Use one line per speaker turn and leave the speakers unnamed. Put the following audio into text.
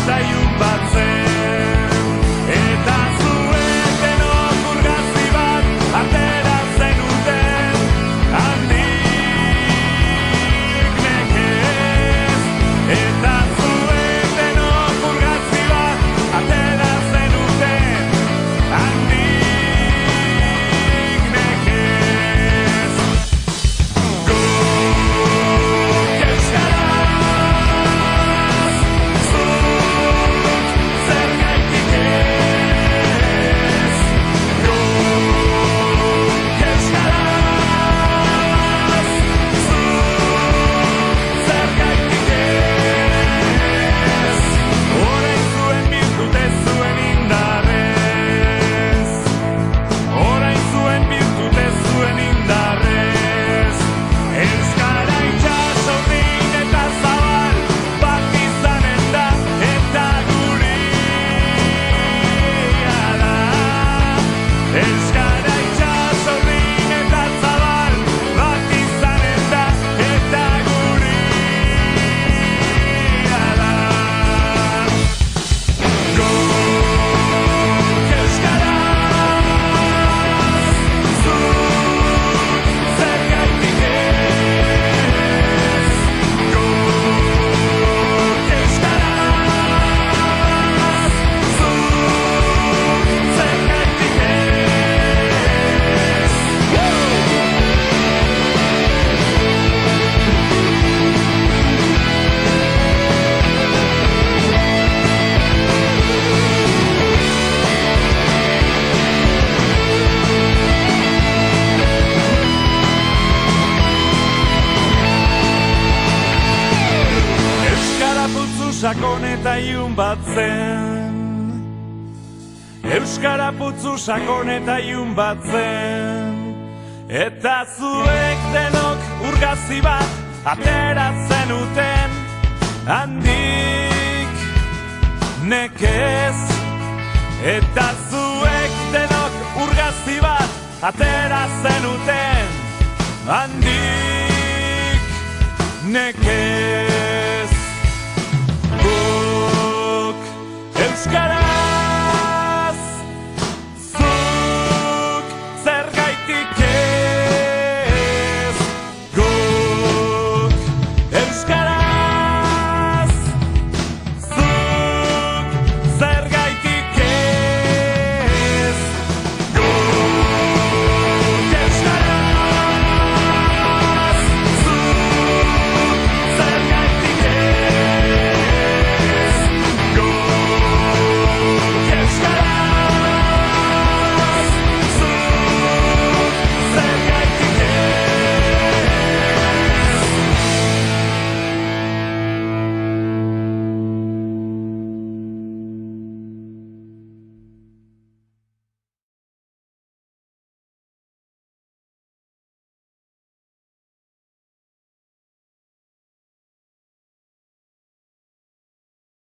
eta ilun bat zen. Eta zuek denok urgazi bat atera zenuten, handik nekez. Eta zuek denok urgazi bat atera zenuten, handik nekez. Guk euskaraz, zuk zergaitik ez. Guk euskaraz, zuk zergaitik ez. Orain zuen birtute zuen indarrez, orain zuen birtute zuen indarrez. Euskara itxaso urdin eta zabal bat izanen da, eta gurea da. Euskara itxaso urdin eta zabal bat izanen da, eta gurea da. Guk euskaraz, zuk zergaitik ez. Guk euskaraz, zuk zergaitik ez. Euskara putzu sakon eta ilun bat zen. Euskara putzu sakon eta ilun bat zen. Eta zuek denok urgazi bat atera zenuten, handik nekez. Eta zuek denok urgazi bat atera zenuten, handik nekez.